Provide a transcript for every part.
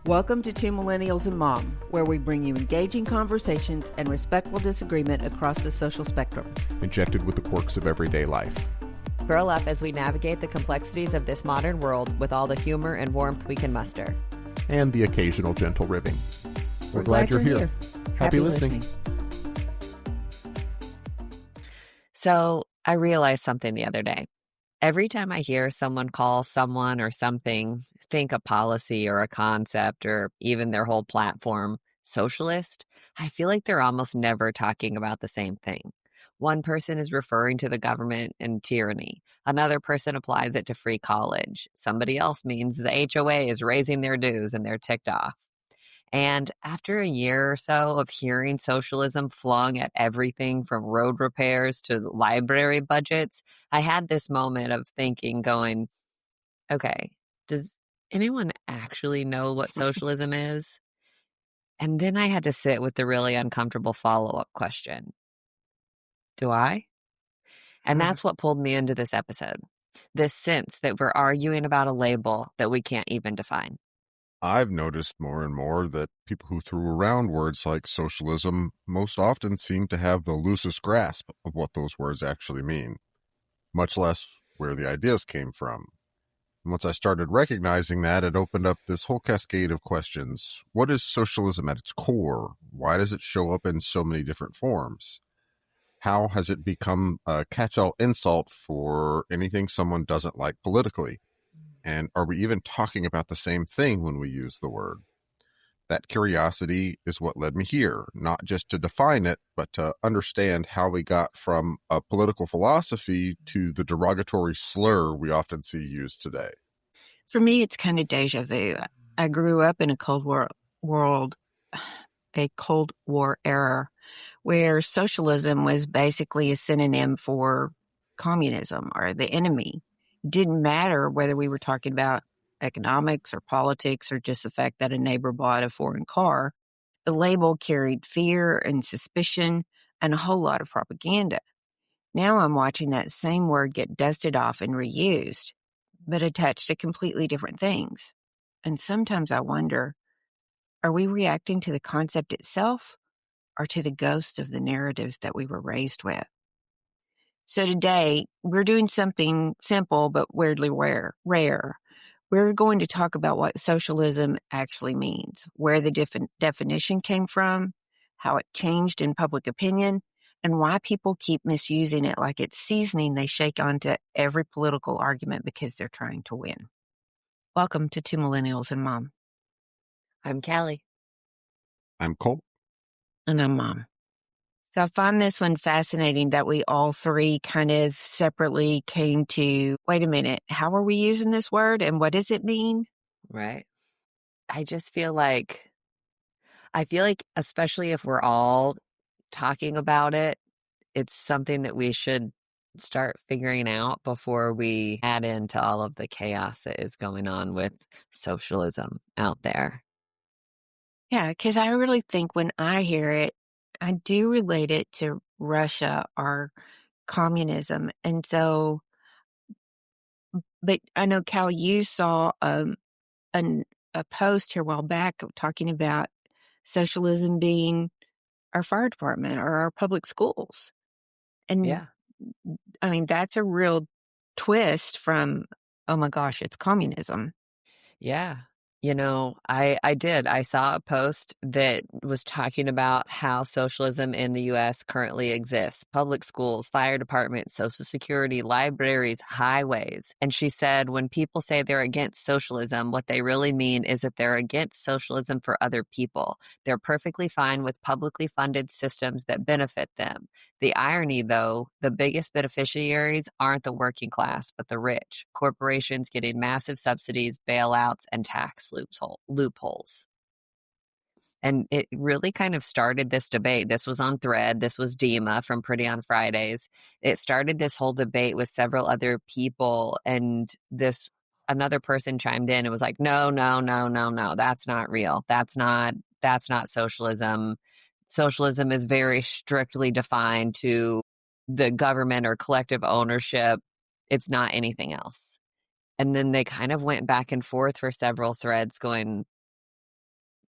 Welcome to Two Millennials and Mom, where we bring you engaging conversations and respectful disagreement across the social spectrum. Injected with the quirks of everyday life. Curl up as we navigate the complexities of this modern world with all the humor and warmth we can muster. And the occasional gentle ribbing. We're glad you're here. Happy listening. So I realized something the other day. Every time I hear someone call someone or something, think a policy or a concept or even their whole platform, socialist, I feel like they're almost never talking about the same thing. One person is referring to the government and tyranny. Another person applies it to free college. Somebody else means the HOA is raising their dues and they're ticked off. And after a year or so of hearing socialism flung at everything from road repairs to library budgets, I had this moment of thinking, going, okay, does anyone actually know what socialism is? And then I had to sit with the really uncomfortable follow-up question. Do I? And that's what pulled me into this episode. This sense that we're arguing about a label that we can't even define. I've noticed more and more that people who threw around words like socialism most often seem to have the loosest grasp of what those words actually mean, much less where the ideas came from. And once I started recognizing that, it opened up this whole cascade of questions. What is socialism at its core? Why does it show up in so many different forms? How has it become a catch-all insult for anything someone doesn't like politically? And are we even talking about the same thing when we use the word? That curiosity is what led me here, not just to define it, but to understand how we got from a political philosophy to the derogatory slur we often see used today. For me, it's kind of deja vu. I grew up in a Cold War era, where socialism was basically a synonym for communism or the enemy. It didn't matter whether we were talking about economics or politics or just the fact that a neighbor bought a foreign car. The label carried fear and suspicion and a whole lot of propaganda. Now I'm watching that same word get dusted off and reused, but attached to completely different things. And sometimes I wonder, are we reacting to the concept itself or to the ghost of the narratives that we were raised with? So today, we're doing something simple but weirdly rare. We're going to talk about what socialism actually means, where the definition came from, how it changed in public opinion, and why people keep misusing it like it's seasoning they shake onto every political argument because they're trying to win. Welcome to Two Millennials and Mom. I'm Callie. I'm Cole. And I'm Mom. So I find this one fascinating that we all three kind of separately came to, wait a minute, how are we using this word and what does it mean? Right. I feel like, especially if we're all talking about it, it's something that we should start figuring out before we add into all of the chaos that is going on with socialism out there. Yeah, because I really think when I hear it, I do relate it to Russia or communism. And so, but I know, Callie, you saw a post here a while back talking about socialism being our fire department or our public schools. And yeah, I mean, that's a real twist from, oh my gosh, it's communism. Yeah. You know, I did. I saw a post that was talking about how socialism in the U.S. currently exists. Public schools, fire departments, Social Security, libraries, highways. And she said when people say they're against socialism, what they really mean is that they're against socialism for other people. They're perfectly fine with publicly funded systems that benefit them. The irony, though, the biggest beneficiaries aren't the working class, but the rich. Corporations getting massive subsidies, bailouts, and tax loopholes. And it really kind of started this debate. This was on Thread. This was Dima from Pretty on Fridays. It started this whole debate with several other people, and another person chimed in and was like, no, that's not real. That's not socialism. Socialism is very strictly defined to the government or collective ownership. It's not anything else. And then they kind of went back and forth for several threads going,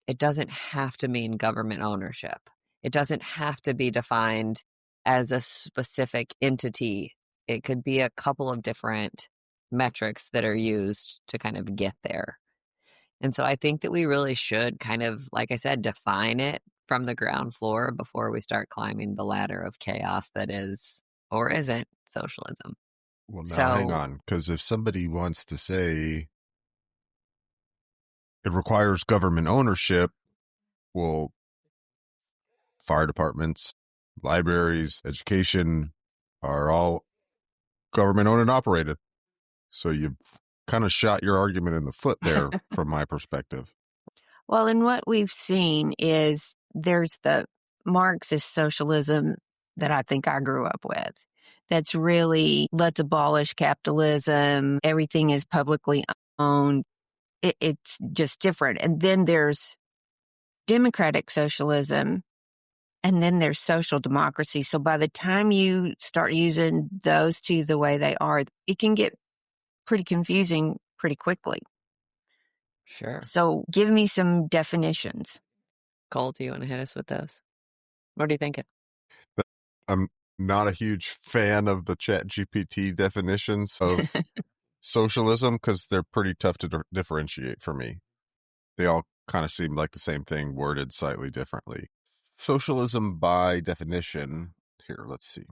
It doesn't have to mean government ownership. It doesn't have to be defined as a specific entity. It could be a couple of different metrics that are used to kind of get there. And so I think that we really should kind of, like I said, define it from the ground floor before we start climbing the ladder of chaos that is or isn't socialism. Well, now hang on, because if somebody wants to say it requires government ownership, well, fire departments, libraries, education are all government owned and operated. So you've kind of shot your argument in the foot there from my perspective. Well, and what we've seen is there's the Marxist socialism that I think I grew up with. That's really, let's abolish capitalism. Everything is publicly owned. It's just different. And then there's democratic socialism, and then there's social democracy. So by the time you start using those two the way they are, it can get pretty confusing pretty quickly. Sure. So give me some definitions. Cole, do you want to hit us with those? What are you thinking? I'm not a huge fan of the ChatGPT definitions of socialism because they're pretty tough to differentiate for me. They all kind of seem like the same thing, worded slightly differently. Socialism, by definition, here, let's see.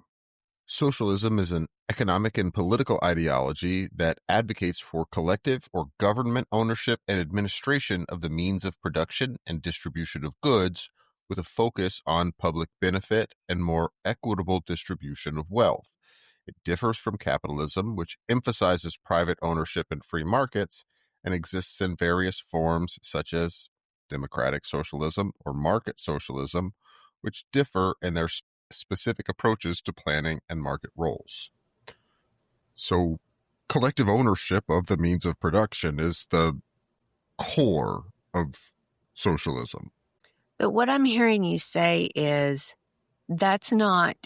Socialism is an economic and political ideology that advocates for collective or government ownership and administration of the means of production and distribution of goods, with a focus on public benefit and more equitable distribution of wealth. It differs from capitalism, which emphasizes private ownership and free markets, and exists in various forms such as democratic socialism or market socialism, which differ in their specific approaches to planning and market roles. So collective ownership of the means of production is the core of socialism. But what I'm hearing you say is that's not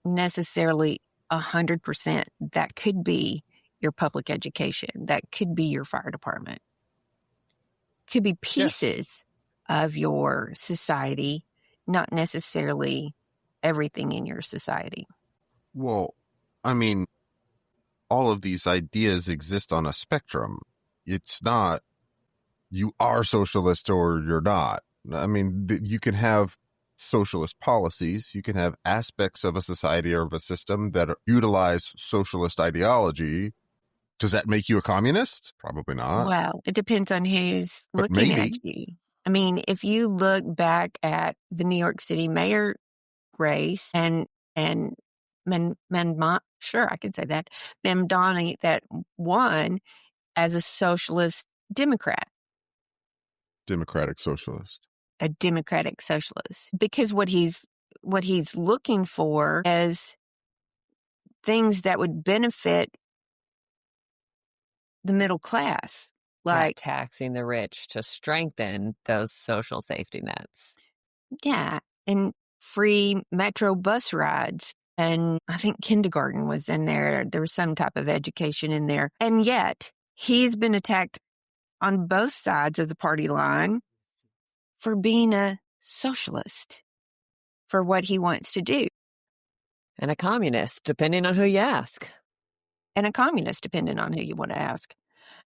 necessarily 100%. That could be your public education. That could be your fire department. Could be pieces of your society, not necessarily everything in your society. Well, I mean, all of these ideas exist on a spectrum. It's not you are socialist or you're not. I mean, you can have socialist policies. You can have aspects of a society or of a system that utilize socialist ideology. Does that make you a communist? Probably not. Well, it depends on who's looking at you. I mean, if you look back at the New York City mayor race and sure, I can say that, Mamdani that won as a socialist Democrat. Democratic socialist. A democratic socialist. Because what he's looking for is things that would benefit the middle class. Like taxing the rich to strengthen those social safety nets. Yeah. And free metro bus rides. And I think kindergarten was in there. There was some type of education in there. And yet he's been attacked on both sides of the party line for being a socialist, for what he wants to do. And a communist, depending on who you ask. And a communist, depending on who you want to ask.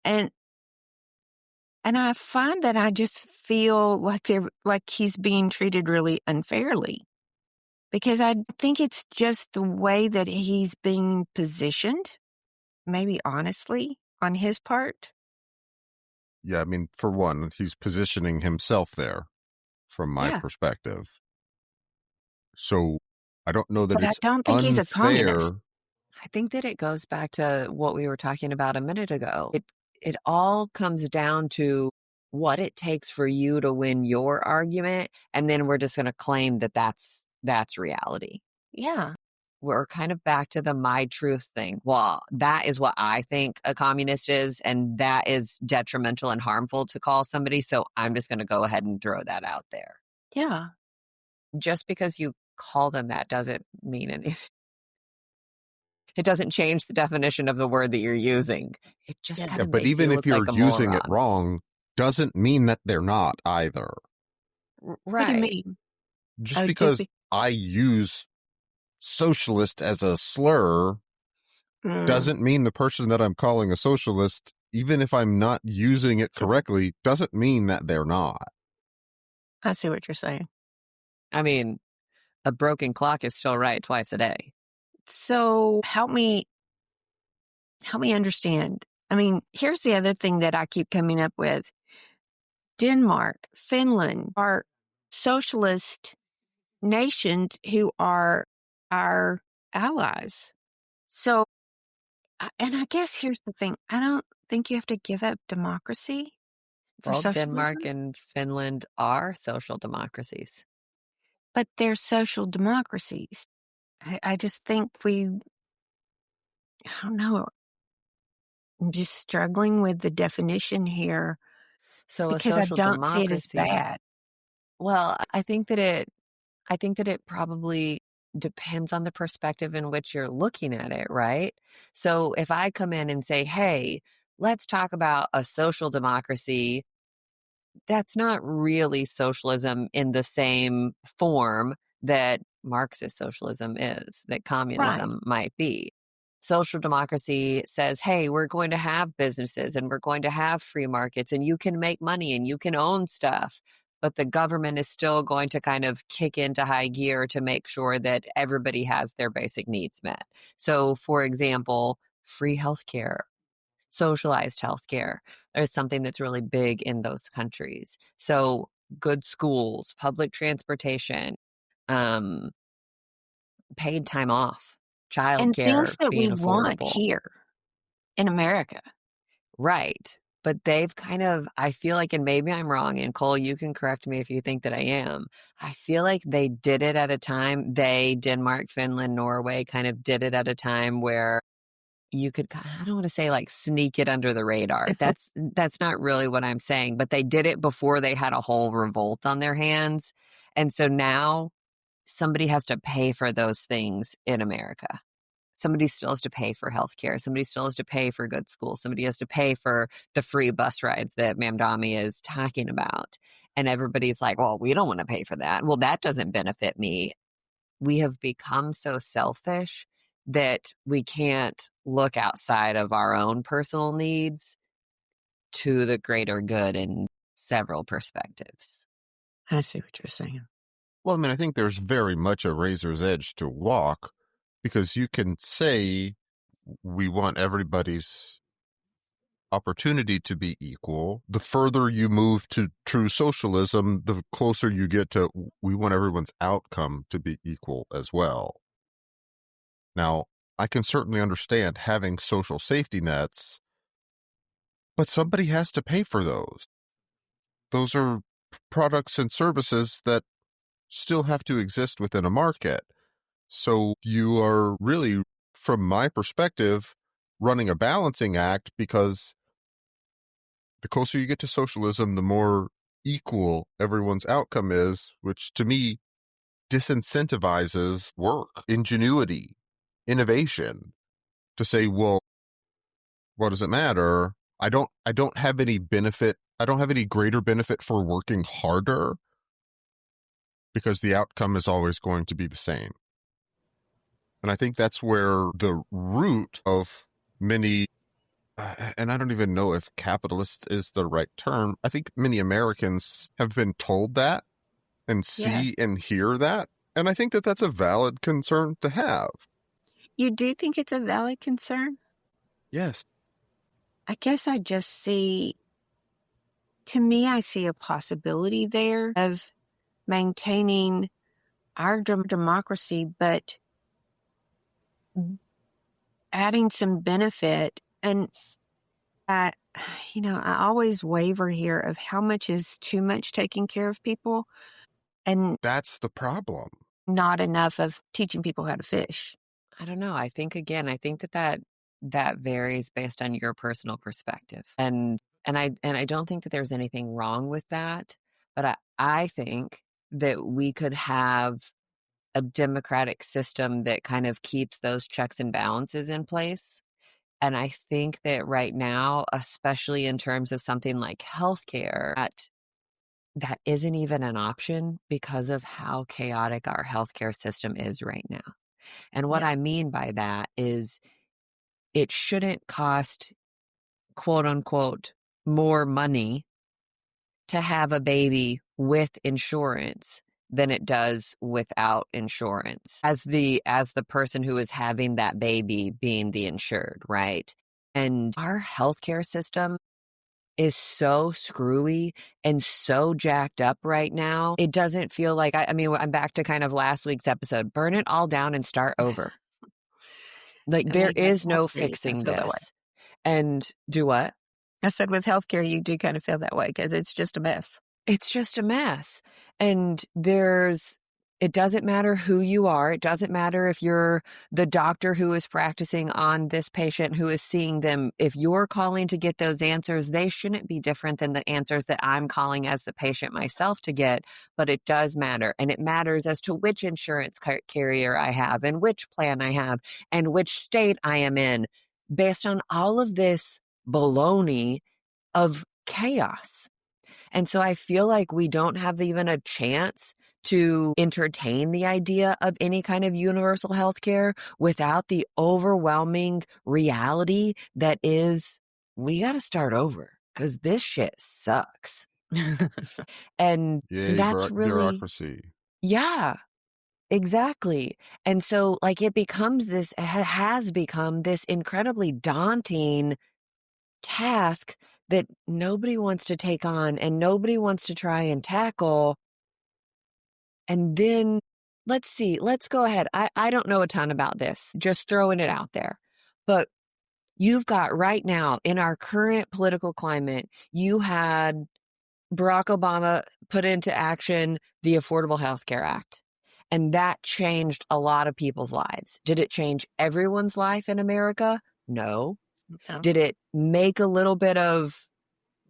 And I find that I just feel like he's being treated really unfairly. Because I think it's just the way that he's being positioned, maybe honestly, on his part. Yeah, I mean, for one, he's positioning himself there from my perspective. So I don't know that but it's I don't think unfair. He's a communist. I think that it goes back to what we were talking about a minute ago. It all comes down to what it takes for you to win your argument, and then we're just going to claim that that's reality. Yeah. We're kind of back to the my truth thing. Well, that is what I think a communist is, and that is detrimental and harmful to call somebody, so I'm just going to go ahead and throw that out there. Yeah. Just because you call them that doesn't mean anything. It doesn't change the definition of the word that you're using. It just kind of but makes even you if look you're like a using moron. it wrong, doesn't mean that they're not either. What do you Right. mean? Just because I use socialist as a slur doesn't mean the person that I'm calling a socialist, even if I'm not using it correctly, doesn't mean that they're not. I see what you're saying. I mean, a broken clock is still right twice a day. So help me understand. I mean, here's the other thing that I keep coming up with. Denmark, Finland are socialist nations who are our allies. So, and I guess here's the thing. I don't think you have to give up democracy for Well, socialism. Denmark and Finland are social democracies. But they're social democracies. I just think I don't know. I'm just struggling with the definition here So because a I social don't see it as democracy. bad. Well, I think that it probably depends on the perspective in which you're looking at it, right? So if I come in and say, "Hey, let's talk about a social democracy," that's not really socialism in the same form that Marxist socialism is, that communism might be. Social democracy says, hey, we're going to have businesses and we're going to have free markets and you can make money and you can own stuff. But the government is still going to kind of kick into high gear to make sure that everybody has their basic needs met. So, for example, free healthcare, socialized healthcare is something that's really big in those countries. So good schools, public transportation, paid time off, And childcare things that we being want affordable. here in America. Right. But they've kind of, I feel like, and maybe I'm wrong, and Cole, you can correct me if you think that I am. I feel like they did it at a time, Denmark, Finland, Norway kind of did it at a time where you could, I don't want to say like sneak it under the radar. That's not really what I'm saying, but they did it before they had a whole revolt on their hands. And so now somebody has to pay for those things in America. Somebody still has to pay for healthcare. Somebody still has to pay for good schools. Somebody has to pay for the free bus rides that Mamdami is talking about. And everybody's like, well, we don't want to pay for that. Well, that doesn't benefit me. We have become so selfish that we can't look outside of our own personal needs to the greater good in several perspectives. I see what you're saying. Well, I mean, I think there's very much a razor's edge to walk, because you can say we want everybody's opportunity to be equal. The further you move to true socialism, the closer you get to we want everyone's outcome to be equal as well. Now, I can certainly understand having social safety nets, but somebody has to pay for those. Those are products and services that still have to exist within a market. So you are really, from my perspective, running a balancing act, because the closer you get to socialism, the more equal everyone's outcome is, which to me disincentivizes work, ingenuity, innovation. To say, well, what does it matter? I don't have any benefit. I don't have any greater benefit for working harder, because the outcome is always going to be the same. And I think that's where the root of many, and I don't even know if capitalist is the right term. I think many Americans have been told that and see and hear that. And I think that that's a valid concern to have. You do think it's a valid concern? Yes. I guess I just see, to me, I see a possibility there of maintaining our democracy, but adding some benefit. And I always waver here of how much is too much taking care of people and That's the problem. not enough of teaching people how to fish. I don't know. I think that varies based on your personal perspective. And I don't think that there's anything wrong with that, but I think that we could have a democratic system that kind of keeps those checks and balances in place. And I think that right now, especially in terms of something like healthcare, that isn't even an option because of how chaotic our healthcare system is right now. And what I mean by that is it shouldn't cost, quote unquote, more money to have a baby with insurance than it does without insurance. As the person who is having that baby being the insured, right? And our healthcare system is so screwy and so jacked up right now. It doesn't feel like, I mean, I'm back to kind of last week's episode. Burn it all down and start over. Like there is no fixing this. And do what? I said with healthcare, you do kind of feel that way because it's just a mess. It's just a mess. And it doesn't matter who you are. It doesn't matter if you're the doctor who is practicing on this patient who is seeing them. If you're calling to get those answers, they shouldn't be different than the answers that I'm calling as the patient myself to get. But it does matter. And it matters as to which insurance carrier I have and which plan I have and which state I am in based on all of this baloney of chaos. And so I feel like we don't have even a chance to entertain the idea of any kind of universal health care without the overwhelming reality that is, we got to start over because this shit sucks. And that's really bureaucracy. Yeah, exactly. And so like it has become this incredibly daunting task that nobody wants to take on and nobody wants to try and tackle. And then let's go ahead. I don't know a ton about this, just throwing it out there. But you've got right now in our current political climate, you had Barack Obama put into action the Affordable Health Care Act. And that changed a lot of people's lives. Did it change everyone's life in America? No. Did it make a little bit of,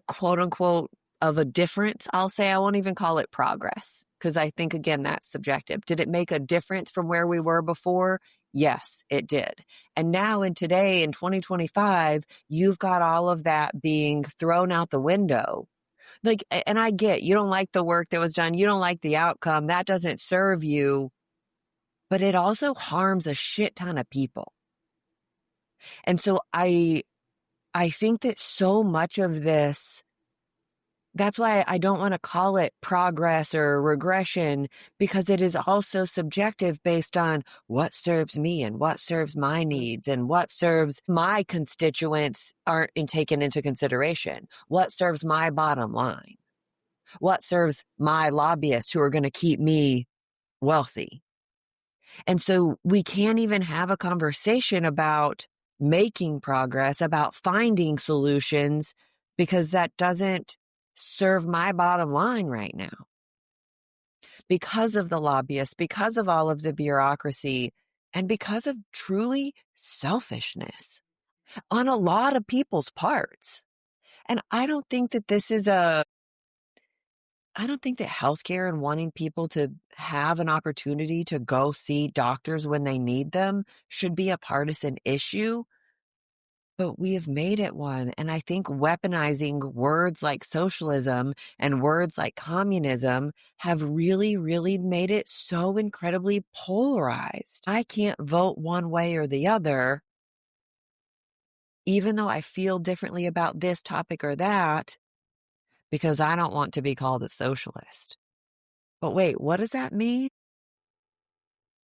quote unquote, of a difference? I'll say I won't even call it progress because I think, again, that's subjective. Did it make a difference from where we were before? Yes, it did. And now in 2025, you've got all of that being thrown out the window. Like, and I get you don't like the work that was done. You don't like the outcome. That doesn't serve you. But it also harms a shit ton of people. And so I think that so much of this, that's why I don't want to call it progress or regression, because it is also subjective based on what serves me and what serves my needs and what serves my constituents aren't taken into consideration. What serves my bottom line? What serves my lobbyists who are going to keep me wealthy? And so we can't even have a conversation about making progress, about finding solutions, because that doesn't serve my bottom line right now. Because of the lobbyists, because of all of the bureaucracy, and because of truly selfishness on a lot of people's parts. And I don't think that I don't think that healthcare and wanting people to have an opportunity to go see doctors when they need them should be a partisan issue, but we have made it one. And I think weaponizing words like socialism and words like communism have really, really made it so incredibly polarized. I can't vote one way or the other, even though I feel differently about this topic or that, because I don't want to be called a socialist. But wait, what does that mean?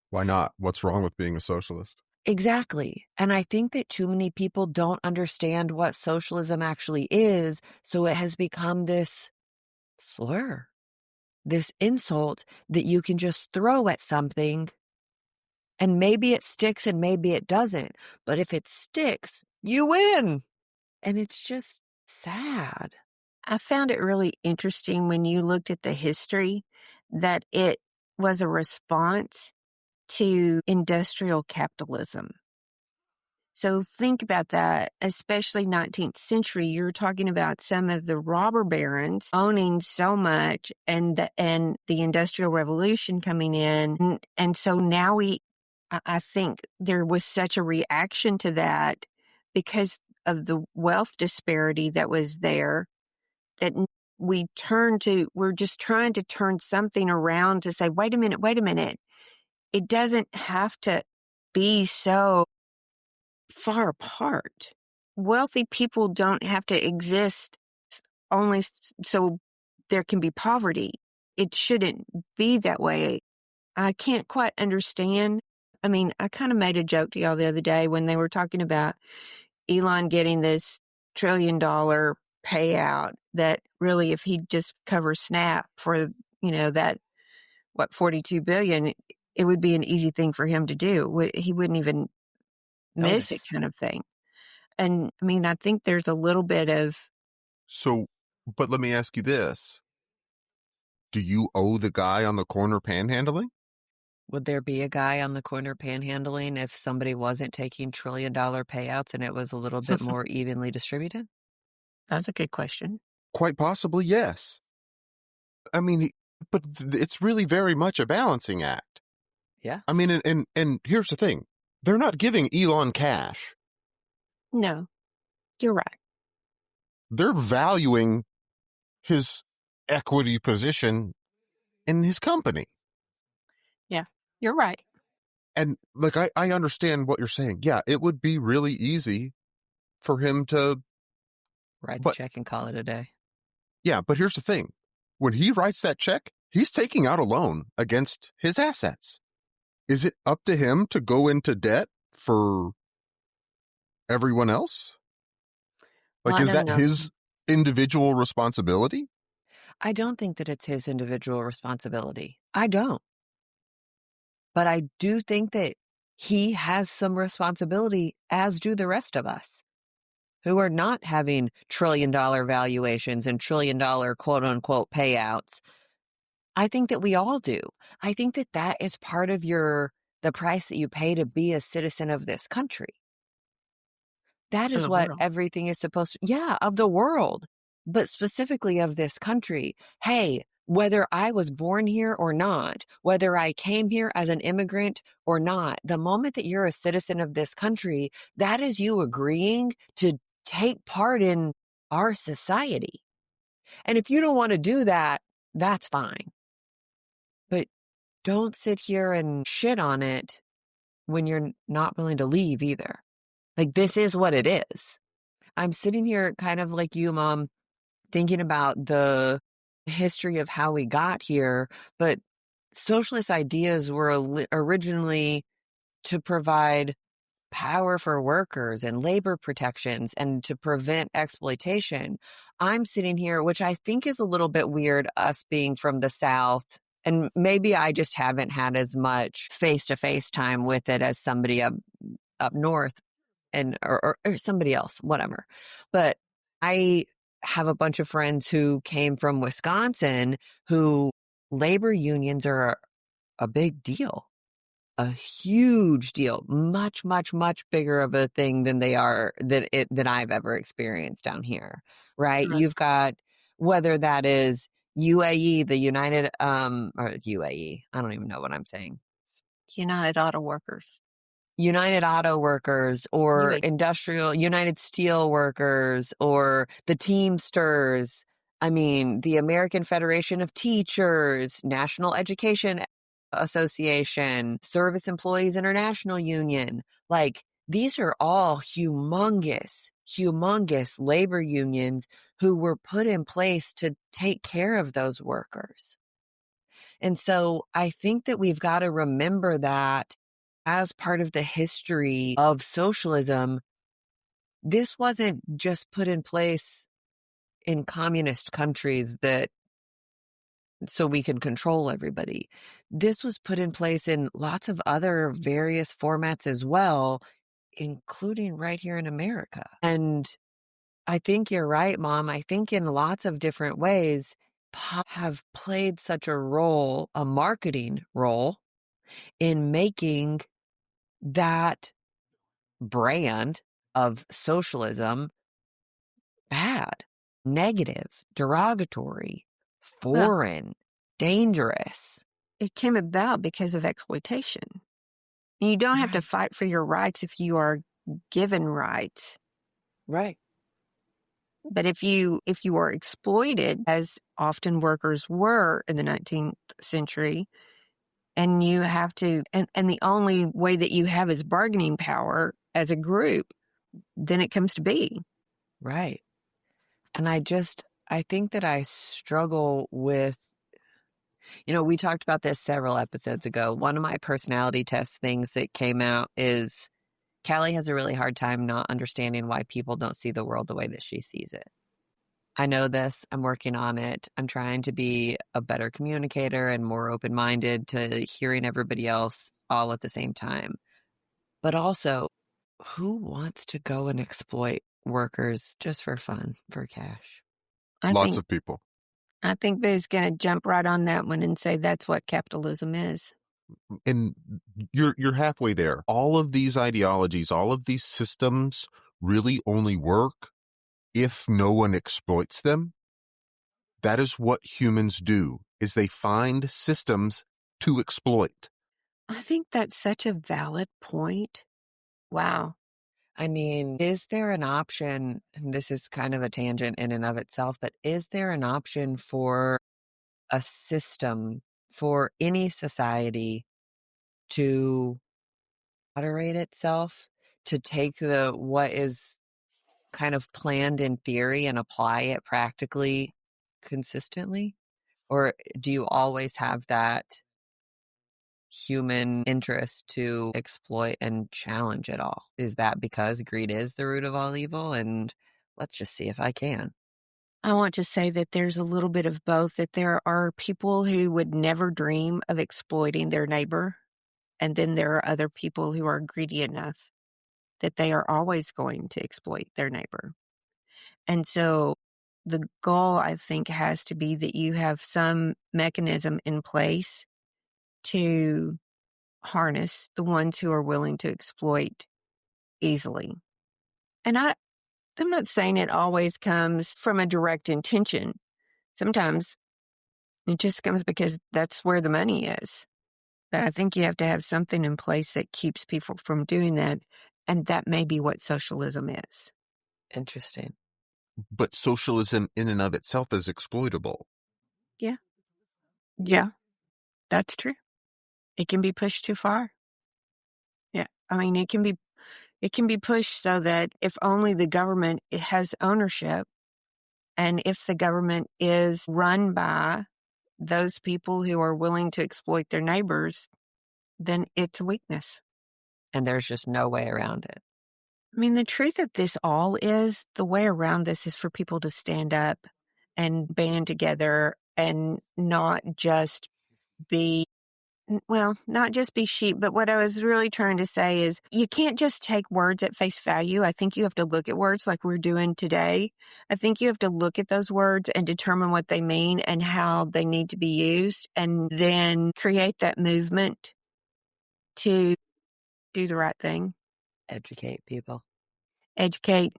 Why not? What's wrong with being a socialist? Exactly. And I think that too many people don't understand what socialism actually is, so it has become this slur, this insult that you can just throw at something, and maybe it sticks and maybe it doesn't. But if it sticks, you win. And it's just sad. I found it really interesting when you looked at the history that it was a response to industrial capitalism. So think about that, especially 19th century. You're talking about some of the robber barons owning so much and the Industrial Revolution coming in. And so now I think there was such a reaction to that because of the wealth disparity that was there, that we're just trying to turn something around to say, wait a minute. It doesn't have to be so far apart. Wealthy people don't have to exist only so there can be poverty. It shouldn't be that way. I can't quite understand. I mean, I kind of made a joke to y'all the other day when they were talking about Elon getting this $1 trillion payout, that really, if he'd just cover SNAP for, that, 42 billion, it would be an easy thing for him to do. He wouldn't even miss it, kind of thing. And I mean, I think there's a little bit of. So, but let me ask you this. Do you owe the guy on the corner panhandling? Would there be a guy on the corner panhandling if somebody wasn't taking $1 trillion payouts and it was a little bit more evenly distributed? That's a good question. Quite possibly, yes. I mean, but it's really very much a balancing act. Yeah. I mean, and here's the thing. They're not giving Elon cash. No, you're right. They're valuing his equity position in his company. Yeah, you're right. And like, I understand what you're saying. Yeah, it would be really easy for him to write the check and call it a day. Yeah, but here's the thing. When he writes that check, he's taking out a loan against his assets. Is it up to him to go into debt for everyone else? Like, Well, is that his individual responsibility? I don't think that it's his individual responsibility. I don't. But I do think that he has some responsibility, as do the rest of us, who are not having $1 trillion valuations and $1 trillion quote unquote payouts. I think that we all do. I think that that is part of the price that you pay to be a citizen of this country. That is what everything is supposed to, of the world, but specifically of this country. Hey, whether I was born here or not, whether I came here as an immigrant or not, the moment that you're a citizen of this country, that is you agreeing to take part in our society. And if you don't want to do that, that's fine. But don't sit here and shit on it when you're not willing to leave either. Like, this is what it is. I'm sitting here kind of like you, Mom, thinking about the history of how we got here, but socialist ideas were originally to provide power for workers and labor protections and to prevent exploitation. I'm sitting here, which I think is a little bit weird, us being from the South, and maybe I just haven't had as much face-to-face time with it as somebody up north or somebody else, whatever. But I have a bunch of friends who came from Wisconsin who labor unions are a big deal, a huge deal, much, much, much bigger of a thing than they are than I've ever experienced down here. Right? You've got, whether that is UAE, the United, or UAE, I don't even know what I'm saying. United Auto Workers, or industrial United Steel Workers, or the Teamsters. I mean, the American Federation of Teachers, National Education Association, Service Employees International Union. Like, these are all humongous labor unions who were put in place to take care of those workers. And so I think that we've got to remember that as part of the history of socialism, this wasn't just put in place in communist countries so we can control everybody. This was put in place in lots of other various formats as well, including right here in America. And I think you're right, Mom. I think in lots of different ways, have played such a role, a marketing role, in making that brand of socialism bad, negative, derogatory, foreign, dangerous. It came about because of exploitation. You don't have to fight for your rights if you are given rights. Right. But if you are exploited, as often workers were in the 19th century, and you have to, and the only way that you have is bargaining power as a group, then it comes to be. Right. And I think that I struggle with, we talked about this several episodes ago. One of my personality test things that came out is Callie has a really hard time not understanding why people don't see the world the way that she sees it. I know this. I'm working on it. I'm trying to be a better communicator and more open-minded to hearing everybody else all at the same time. But also, who wants to go and exploit workers just for fun, for cash? Lots of people. I think Boo's going to jump right on that one and say that's what capitalism is. And you're halfway there. All of these ideologies, all of these systems really only work if no one exploits them. That is what humans do, is they find systems to exploit. I think that's such a valid point. Wow. I mean, is there an option, and this is kind of a tangent in and of itself, but is there an option for a system for any society to moderate itself, to take what is kind of planned in theory and apply it practically consistently? Or do you always have that human interest to exploit and challenge it all? Is that because greed is the root of all evil? And let's just see if I can. I want to say that there's a little bit of both, that there are people who would never dream of exploiting their neighbor. And then there are other people who are greedy enough that they are always going to exploit their neighbor. And so the goal, I think, has to be that you have some mechanism in place to harness the ones who are willing to exploit easily. And I'm not saying it always comes from a direct intention. Sometimes it just comes because that's where the money is. But I think you have to have something in place that keeps people from doing that. And that may be what socialism is. Interesting. But socialism in and of itself is exploitable. Yeah. Yeah, that's true. It can be pushed too far. Yeah. I mean, it can be pushed so that if only the government has ownership, and if the government is run by those people who are willing to exploit their neighbors, then it's a weakness. And there's just no way around it. I mean, the truth of this all is the way around this is for people to stand up and band together and not just be sheep. But what I was really trying to say is you can't just take words at face value. I think you have to look at words like we're doing today. I think you have to look at those words and determine what they mean and how they need to be used, and then create that movement to do the right thing. Educate people. Educate.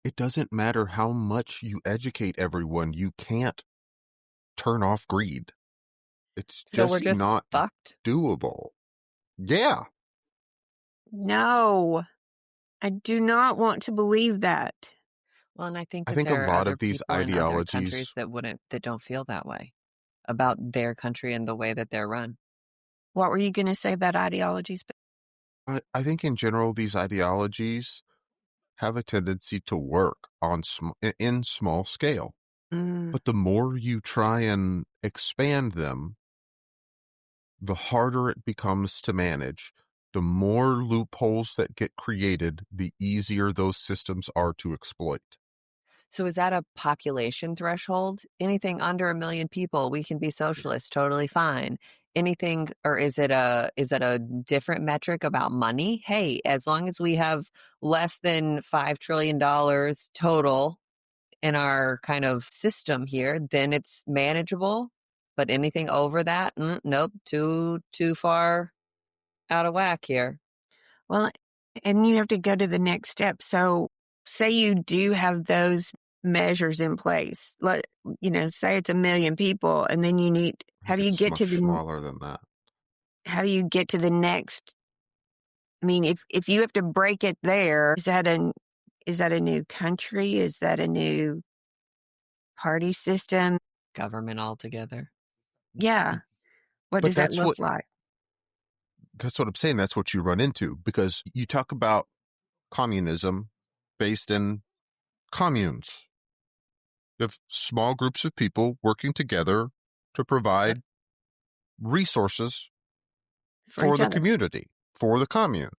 It doesn't matter how much you educate everyone, you can't turn off greed. It's So we're just not fucked? doable. Yeah. No, I do not want to believe that. Well, and I think I that think there a are lot other of these people in other ideologies countries that don't feel that way about their country and the way that they're run. What were you going to say about ideologies? I think in general, these ideologies have a tendency to work in small scale. But the more you try and expand them, the harder it becomes to manage. The more loopholes that get created, the easier those systems are to exploit. So is that a population threshold? Anything under 1 million people, we can be socialist, totally fine. Anything, or is it a different metric about money? Hey, as long as we have less than $5 trillion total in our kind of system here, then it's manageable. But anything over that, nope, too far out of whack here. Well, and you have to go to the next step. So say you do have those measures in place. Say it's 1 million people, and then you need, how do you It's get much to the smaller than that? how do you get to the next I mean, if you have to break it there, is that a new country? Is that a new party system? Government altogether. Yeah. What But does that look like? That's what I'm saying. That's what you run into, because you talk about communism based in communes. You have small groups of people working together to provide resources For each the other. community, for the commune.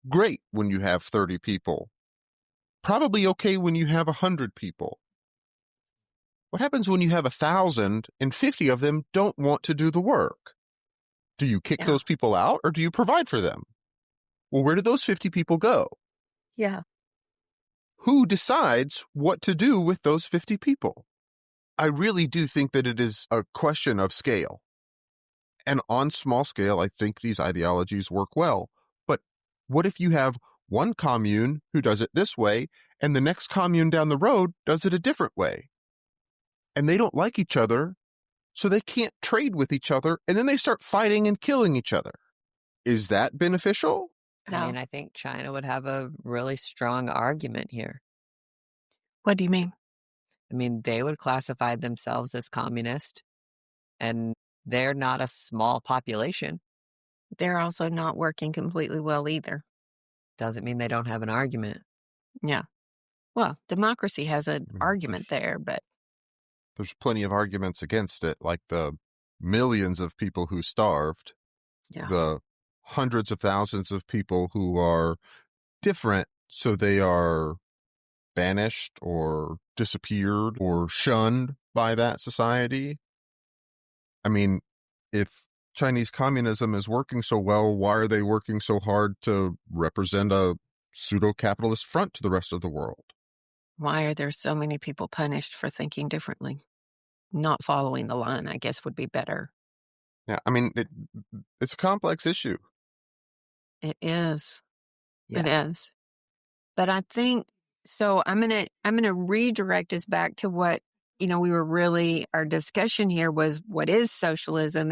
Great when you have 30 people. Probably okay when you have 100 people. What happens when you have 1,000 and 50 of them don't want to do the work? Do you kick those people out, or do you provide for them? Well, where do those 50 people go? Yeah. Who decides what to do with those 50 people? I really do think that it is a question of scale. And on small scale, I think these ideologies work well. But what if you have one commune who does it this way, and the next commune down the road does it a different way? And they don't like each other, so they can't trade with each other, and then they start fighting and killing each other. Is that beneficial? I mean, I think China would have a really strong argument here. What do you mean? I mean, they would classify themselves as communist, and they're not a small population. They're also not working completely well either. Doesn't mean they don't have an argument. Yeah. Well, democracy has an argument there, but there's plenty of arguments against it, like the millions of people who starved, the hundreds of thousands of people who are different, so they are banished or disappeared or shunned by that society. I mean, if Chinese communism is working so well, why are they working so hard to represent a pseudo-capitalist front to the rest of the world? Why are there so many people punished for thinking differently? Not following the line, I guess, would be better. Yeah, I mean, it's a complex issue. It is. Yeah. It is. But I think, so I'm gonna redirect us back to what, our discussion here was, what is socialism?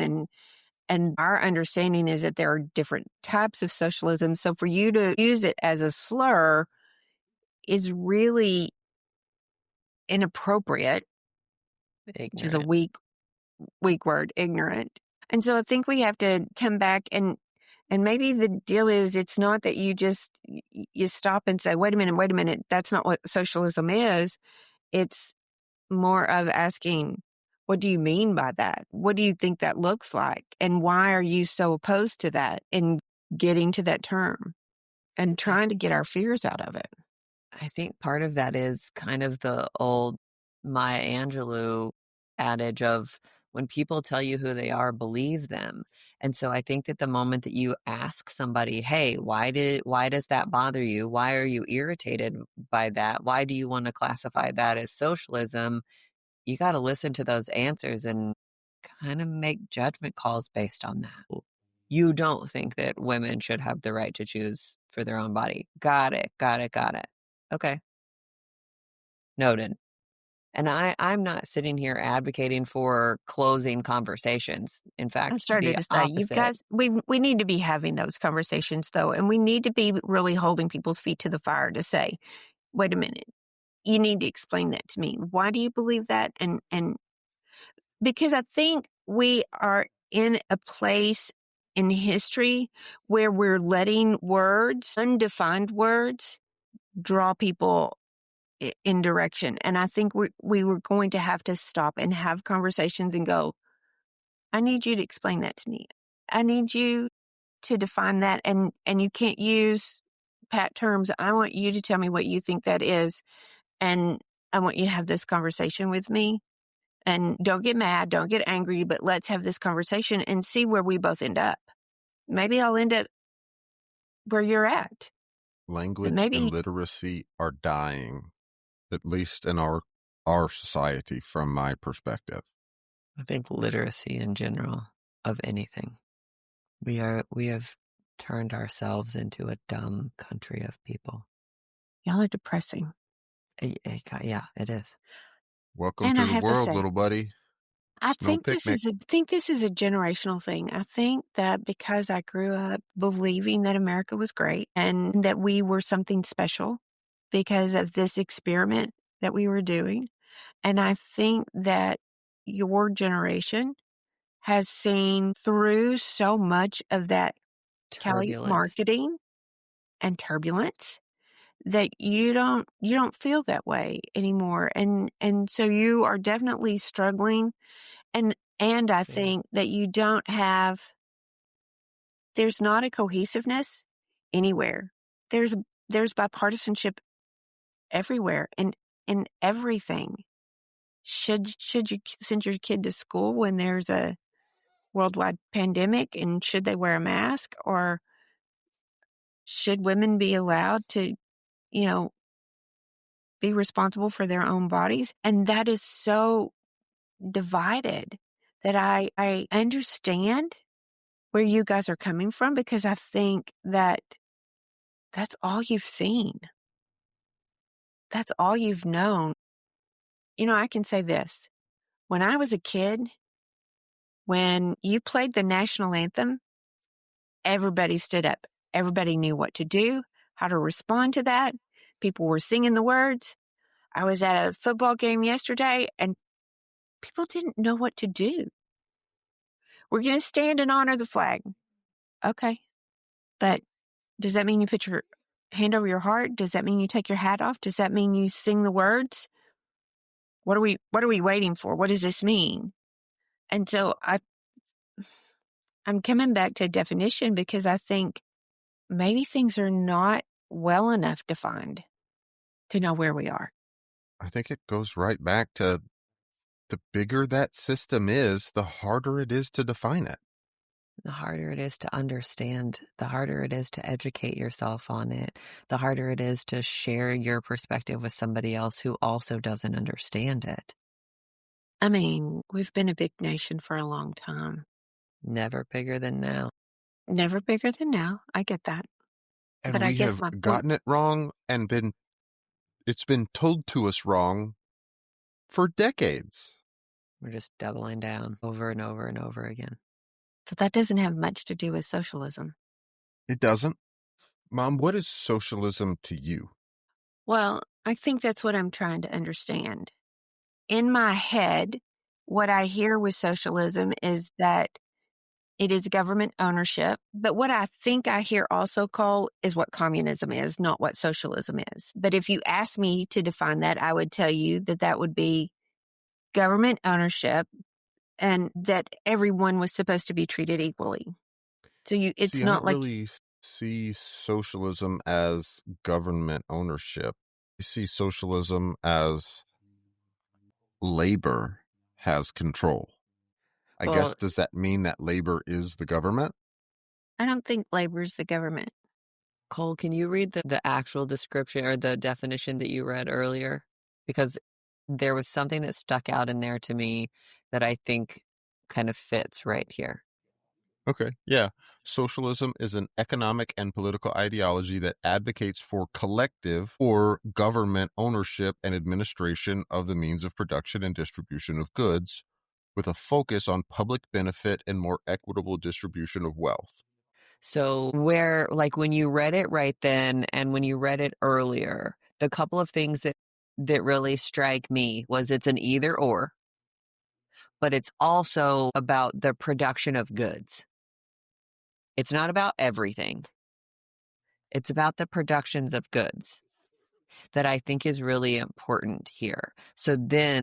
And our understanding is that there are different types of socialism. So for you to use it as a slur is really inappropriate, which is a weak word, ignorant. And so I think we have to come back and maybe the deal is, it's not that you stop and say, wait a minute, that's not what socialism is. It's more of asking, what do you mean by that? What do you think that looks like? And why are you so opposed to that? And getting to that term and trying to get our fears out of it. I think part of that is kind of the old Maya Angelou adage of, when people tell you who they are, believe them. And so I think that the moment that you ask somebody, hey, why does that bother you? Why are you irritated by that? Why do you want to classify that as socialism? You got to listen to those answers and kind of make judgment calls based on that. You don't think that women should have the right to choose for their own body. Got it. Okay. Noted. And I'm not sitting here advocating for closing conversations. In fact, I started to say, you guys, we need to be having those conversations, though, and we need to be really holding people's feet to the fire to say, wait a minute, you need to explain that to me. Why do you believe that? And because I think we are in a place in history where we're letting words, undefined words, draw people in direction. And I think we were going to have to stop and have conversations and go, I need you to explain that to me. I need you to define that. And you can't use pat terms. I want you to tell me what you think that is. And I want you to have this conversation with me. And don't get mad, don't get angry, but let's have this conversation and see where we both end up. Maybe I'll end up where you're at. Language and literacy are dying, at least in our society, from my perspective. I think literacy in general of anything. We have turned ourselves into a dumb country of people. Y'all are depressing. Yeah, it is. Welcome to the world, little buddy. I No think picnic. this is a generational thing. I think that because I grew up believing that America was great and that we were something special because of this experiment that we were doing. And I think that your generation has seen through so much of that Callie Turbulence. marketing and turbulence that you don't feel that way anymore. And so you are definitely struggling. And I think that you don't have, there's not a cohesiveness anywhere. There's bipartisanship everywhere and in everything. Should you send your kid to school when there's a worldwide pandemic, and should they wear a mask, or should women be allowed to, be responsible for their own bodies? And that is so divided that I understand where you guys are coming from, because I think that that's all you've seen. That's all you've known. I can say this. When I was a kid, when you played the national anthem, everybody stood up. Everybody knew what to do, how to respond to that. People were singing the words. I was at a football game yesterday and people didn't know what to do. We're going to stand and honor the flag. Okay. But does that mean you put your hand over your heart? Does that mean you take your hat off? Does that mean you sing the words? What are we waiting for? What does this mean? And so I'm coming back to definition, because I think maybe things are not well enough defined to know where we are. I think it goes right back to the bigger that system is, the harder it is to define it. The harder it is to understand, the harder it is to educate yourself on it, the harder it is to share your perspective with somebody else who also doesn't understand it. I mean, we've been a big nation for a long time. Never bigger than now. Never bigger than now. I get that. And but we I guess have my point, gotten it wrong and it's been told to us wrong for decades. We're just doubling down over and over and over again. so that doesn't have much to do with socialism. It doesn't. Mom, what is socialism to you? Well, I think that's what I'm trying to understand. In my head, what I hear with socialism is that it is government ownership. But what I think I hear also, Cole, is what communism is, not what socialism is. But if you ask me to define that, I would tell you that that would be government ownership and that everyone was supposed to be treated equally. So it's See, not I don't like really see socialism as government ownership. I see socialism as labor has control. I Well, guess, does that mean that labor is the government? I don't think labor is the government. Cole, can you read the actual description or the definition that you read earlier? Because there was something that stuck out in there to me that I think kind of fits right here. Okay, yeah. Socialism is an economic and political ideology that advocates for collective or government ownership and administration of the means of production and distribution of goods, with a focus on public benefit and more equitable distribution of wealth. So where, like when you read it right then and when you read it earlier, the couple of things that really strike me was it's an either or, but it's also about the production of goods. It's not about everything. It's about the productions of goods that I think is really important here. So then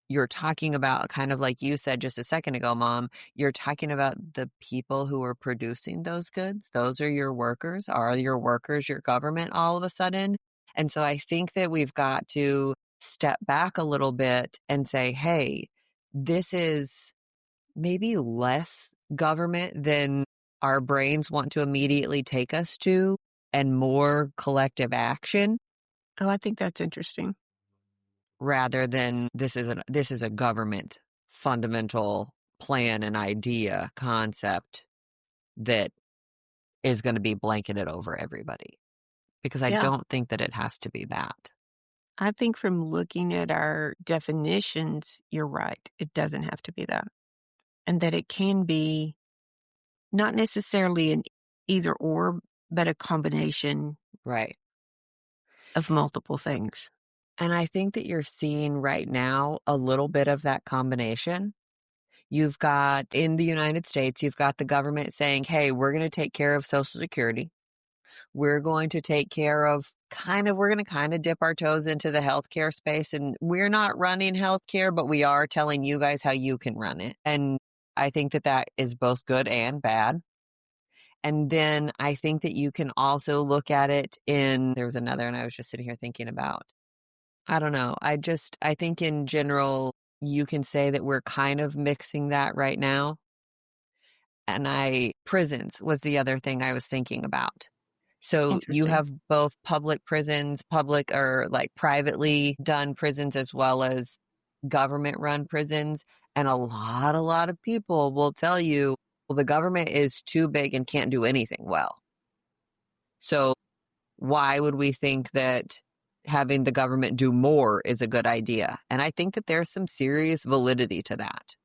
you're talking about, kind of like you said just a second ago, Mom, you're talking about the people who are producing those goods. Those are your workers. Are your workers your government all of a sudden? And so I think that we've got to step back a little bit and say, hey, this is maybe less government than our brains want to immediately take us to, and more collective action, Oh, I think that's interesting. rather than this is a government fundamental plan and idea concept that is going to be blanketed over everybody. Because I Yeah. don't think that it has to be that. I think from looking at our definitions, you're right. It doesn't have to be that. And that it can be not necessarily an either or, but a combination Right. of multiple things. And I think that you're seeing right now a little bit of that combination. You've got, in the United States, you've got the government saying, hey, we're going to take care of Social Security. We're going to take care of we're going to kind of dip our toes into the healthcare space. And we're not running healthcare, but we are telling you guys how you can run it. And I think that that is both good and bad. And then I think that you can also look at it there was another, and I was just sitting here thinking about, I don't know. I think in general, you can say that we're kind of mixing that right now. And prisons was the other thing I was thinking about. So you have both public prisons, public or like privately done prisons, as well as government run prisons. And a lot of people will tell you, well, the government is too big and can't do anything well. So why would we think that having the government do more is a good idea? And I think that there's some serious validity to that.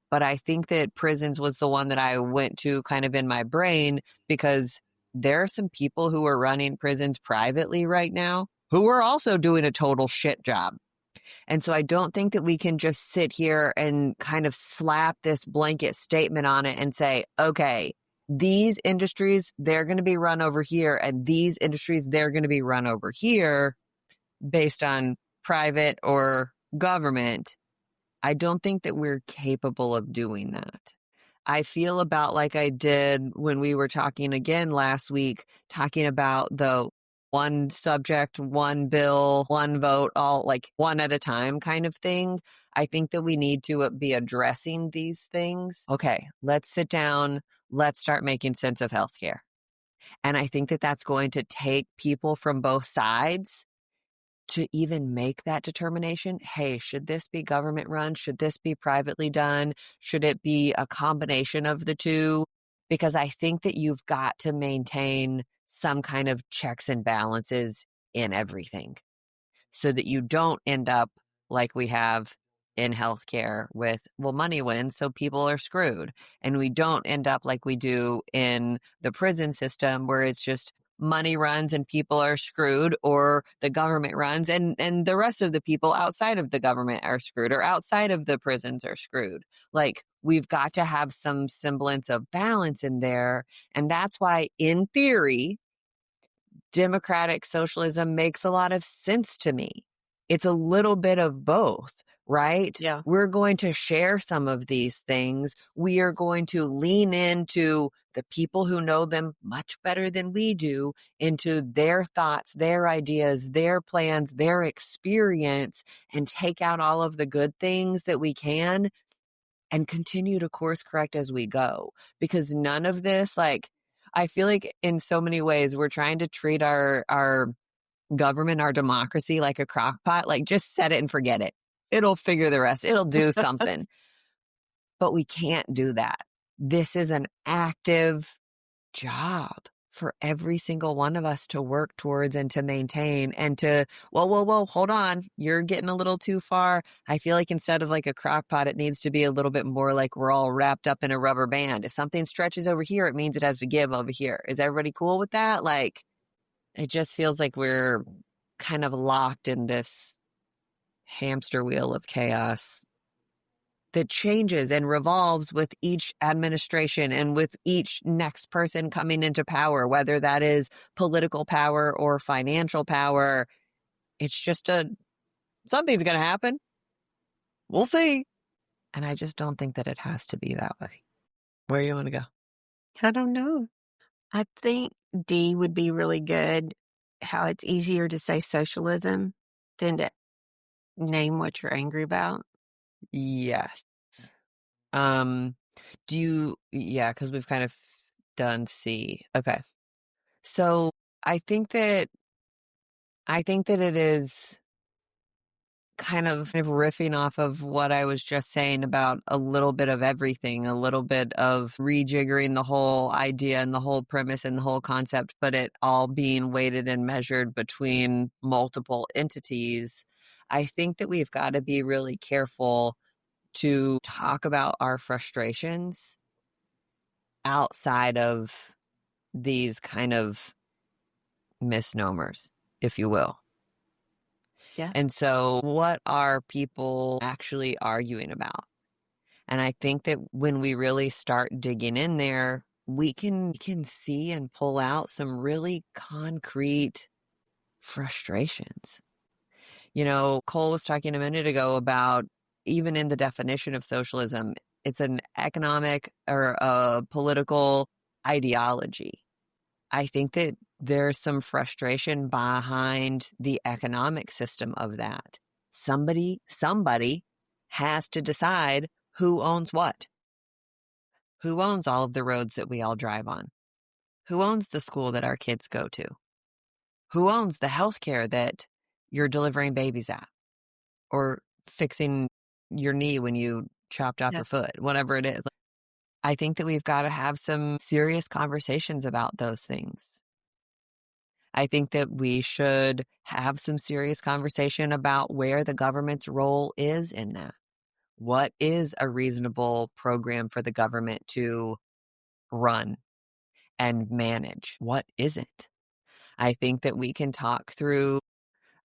But I think that prisons was the one that I went to kind of in my brain, because there are some people who are running prisons privately right now who are also doing a total shit job. And so I don't think that we can just sit here and kind of slap this blanket statement on it and say, okay, these industries, they're going to be run over here, and these industries, they're going to be run over here based on private or government. I don't think that we're capable of doing that. I feel about like I did when we were talking again last week, talking about the one subject, one bill, one vote, all like one at a time kind of thing. I think that we need to be addressing these things. Okay, let's sit down. Let's start making sense of healthcare. And I think that that's going to take people from both sides to even make that determination. Hey, should this be government run? Should this be privately done? Should it be a combination of the two? Because I think that you've got to maintain some kind of checks and balances in everything, so that you don't end up like we have in healthcare with, well, money wins, so people are screwed. And we don't end up like we do in the prison system, where it's just money runs and people are screwed, or the government runs and the rest of the people outside of the government are screwed, or outside of the prisons are screwed. Like, we've got to have some semblance of balance in there. And that's why, in theory, democratic socialism makes a lot of sense to me. It's a little bit of both, right? Yeah. We're going to share some of these things. We are going to lean into the people who know them much better than we do, into their thoughts, their ideas, their plans, their experience, and take out all of the good things that we can and continue to course correct as we go. Because none of this, like, I feel like in so many ways we're trying to treat our government, our democracy, like a crock pot. Like, just set it and forget it. It'll figure the rest. It'll do something. But we can't do that. This is an active job for every single one of us to work towards and to maintain, and to, whoa, hold on. You're getting a little too far. I feel like instead of like a crock pot, it needs to be a little bit more like we're all wrapped up in a rubber band. If something stretches over here, it means it has to give over here. Is everybody cool with that? Like, it just feels like we're kind of locked in this hamster wheel of chaos that changes and revolves with each administration and with each next person coming into power, whether that is political power or financial power. It's just something's going to happen. We'll see. And I just don't think that it has to be that way. Where you want to go? I don't know. I think D would be really good. How it's easier to say socialism than to name what you're angry about. Yes. Because we've kind of done C. Okay. So I think that it is kind of riffing off of what I was just saying about a little bit of everything, a little bit of rejiggering the whole idea and the whole premise and the whole concept, but it all being weighted and measured between multiple entities. I think that we've got to be really careful to talk about our frustrations outside of these kind of misnomers, if you will. Yeah. And so what are people actually arguing about? And I think that when we really start digging in there, we can see and pull out some really concrete frustrations. You know, Cole was talking a minute ago about even in the definition of socialism, it's an economic or a political ideology. I think that there's some frustration behind the economic system of that. Somebody has to decide who owns what. Who owns all of the roads that we all drive on? Who owns the school that our kids go to? Who owns the healthcare that you're delivering babies at? Or fixing your knee when you chopped off Yeah. your foot, whatever it is. I think that we've got to have some serious conversations about those things. I think that we should have some serious conversation about where the government's role is in that. What is a reasonable program for the government to run and manage? What isn't? I think that we can talk through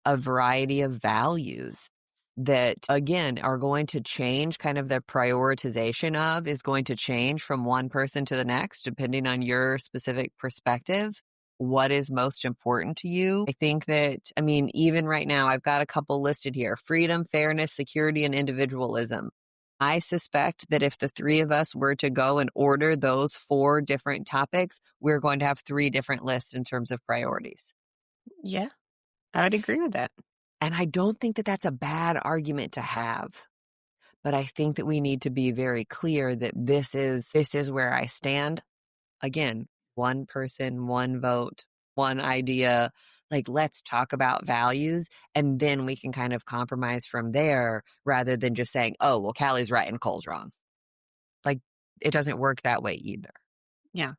a variety of values that, again, are going to change. Kind of the prioritization of is going to change from one person to the next, depending on your specific perspective. What is most important to you? I think that, I mean, even right now, I've got a couple listed here: freedom, fairness, security, and individualism. I suspect that if the three of us were to go and order those 4 different topics, we're going to have 3 different lists in terms of priorities. Yeah. I would agree with that. And I don't think that that's a bad argument to have. But I think that we need to be very clear that this is where I stand. Again, one person, one vote, one idea. Like, let's talk about values, and then we can kind of compromise from there rather than just saying, oh, well, Callie's right and Cole's wrong. Like, it doesn't work that way either. Yeah.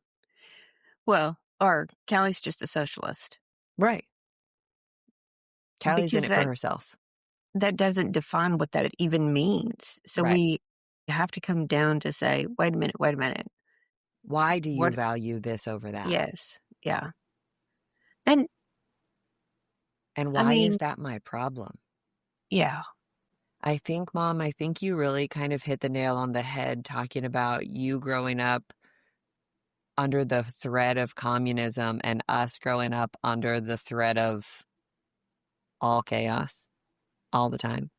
Well, or Callie's just a socialist. Right. Callie's in Because it for herself. that doesn't define what that even means. So Right. we have to come down to say, wait a minute. Why do you What- value this over that? Yes. Yeah. And why is mean- that my problem? yeah. I think, Mom, you really kind of hit the nail on the head talking about you growing up under the threat of communism and us growing up under the threat of all chaos all the time.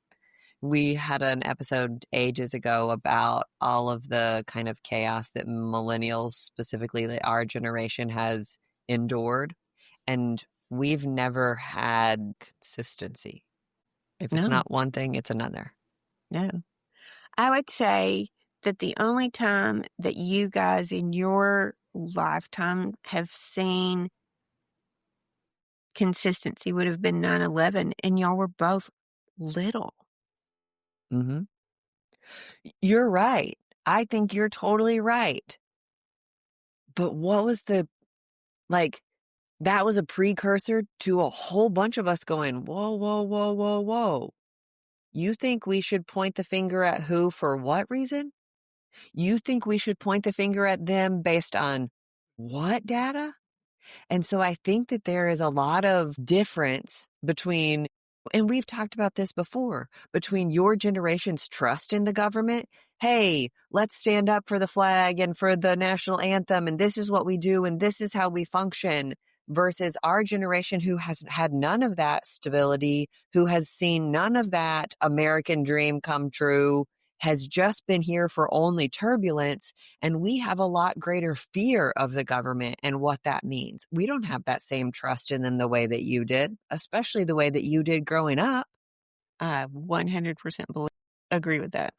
We had an episode ages ago about all of the kind of chaos that millennials, specifically our generation, has endured. And we've never had consistency. If it's No. not one thing, it's another. No. I would say that the only time that you guys in your lifetime have seen consistency would have been 9/11, and y'all were both little. Mm-hmm. You're right. I think you're totally right. But what was that was a precursor to a whole bunch of us going, whoa, whoa, whoa, whoa, whoa. You think we should point the finger at who for what reason? You think we should point the finger at them based on what data? And so I think that there is a lot of difference between, and we've talked about this before, between your generation's trust in the government. Hey, let's stand up for the flag and for the national anthem, and this is what we do, and this is how we function, versus our generation who has had none of that stability, who has seen none of that American dream come true, has just been here for only turbulence, and we have a lot greater fear of the government and what that means. We don't have that same trust in them the way that you did, especially the way that you did growing up. I 100% agree with that.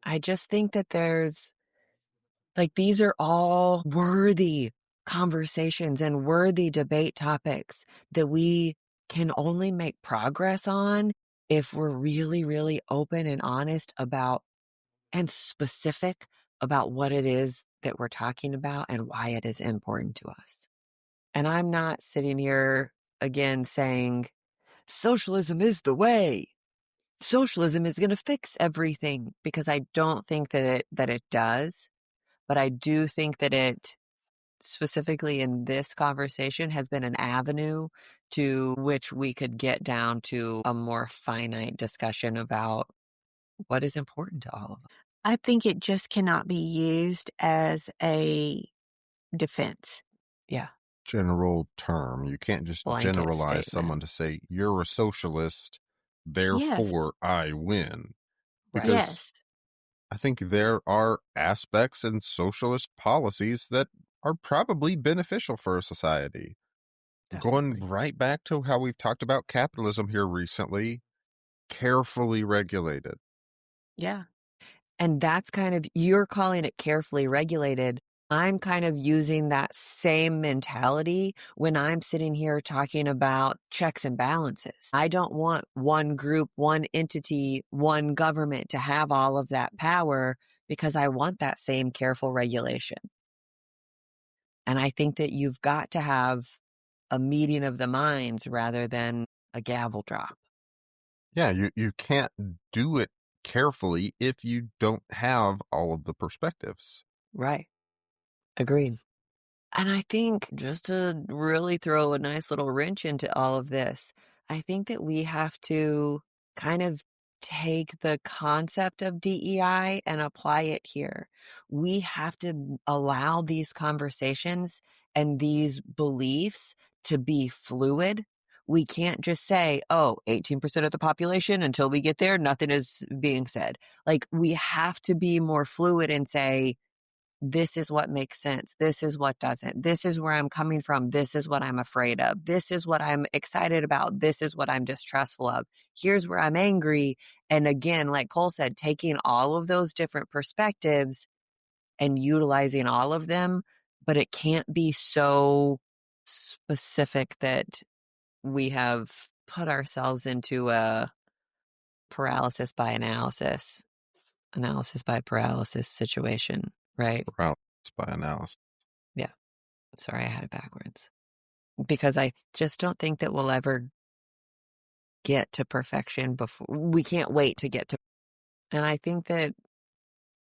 I just think that there's, these are all worthy conversations and worthy debate topics that we can only make progress on if we're really, really open and honest about and specific about what it is that we're talking about and why it is important to us. And I'm not sitting here again saying socialism is the way. Socialism is going to fix everything, because I don't think that it does. But I do think that it, specifically in this conversation, has been an avenue to which we could get down to a more finite discussion about what is important to all of us. I think it just cannot be used as a defense. Yeah. General term. You can't just Blanket generalize statement. someone to say, you're a socialist, therefore I win. Because Yes. I think there are aspects in socialist policies that are probably beneficial for a society. Definitely. Going right back to how we've talked about capitalism here recently, carefully regulated. Yeah. And that's kind of, you're calling it carefully regulated. I'm kind of using that same mentality when I'm sitting here talking about checks and balances. I don't want one group, one entity, one government to have all of that power, because I want that same careful regulation. And I think that you've got to have a meeting of the minds rather than a gavel drop. Yeah, you can't do it carefully if you don't have all of the perspectives. Right. Agreed. And I think, just to really throw a nice little wrench into all of this, I think that we have to kind of take the concept of DEI and apply it here. We have to allow these conversations and these beliefs to be fluid. We can't just say, oh, 18% of the population, until we get there, nothing is being said. Like, we have to be more fluid and say, this is what makes sense. This is what doesn't. This is where I'm coming from. This is what I'm afraid of. This is what I'm excited about. This is what I'm distrustful of. Here's where I'm angry. And again, like Cole said, taking all of those different perspectives and utilizing all of them, but it can't be so specific that we have put ourselves into a paralysis by analysis by paralysis situation, right? Paralysis by analysis. Yeah. Sorry, I had it backwards. Because I just don't think that we'll ever get to perfection before. We can't wait to get to. And I think that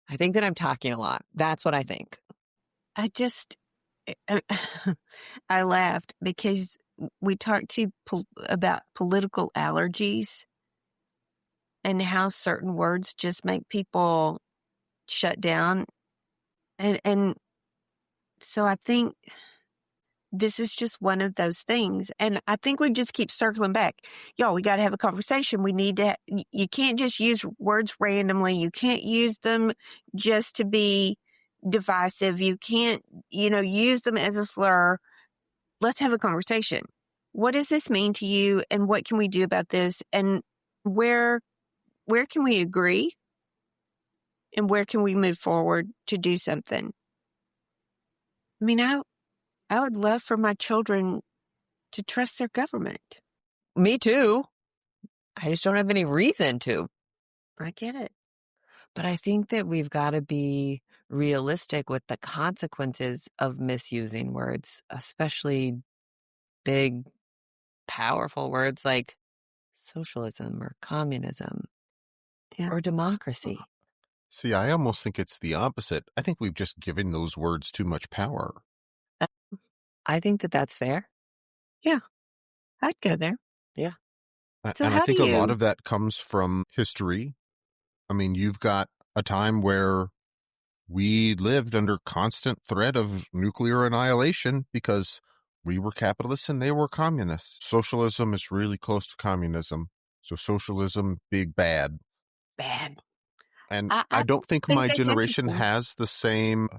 I'm talking a lot. That's what I think. I laughed because we talked about political allergies and how certain words just make people shut down. And so I think this is just one of those things. And I think we just keep circling back. Y'all, we got to have a conversation. We need to, you can't just use words randomly. You can't use them just to be divisive. You can't, use them as a slur. Let's have a conversation. What does this mean to you? And what can we do about this? And where can we agree? And where can we move forward to do something? I mean, I would love for my children to trust their government. Me too. I just don't have any reason to. I get it. But I think that we've got to be realistic with the consequences of misusing words, especially big, powerful words like socialism or communism or democracy. See, I almost think it's the opposite. I think we've just given those words too much power. I think that that's fair. Yeah, I'd go there. Yeah. So and I think a lot of that comes from history. I mean, you've got a time where we lived under constant threat of nuclear annihilation because we were capitalists and they were communists. Socialism is really close to communism. So socialism, big bad. Bad. And I don't think my generation has the same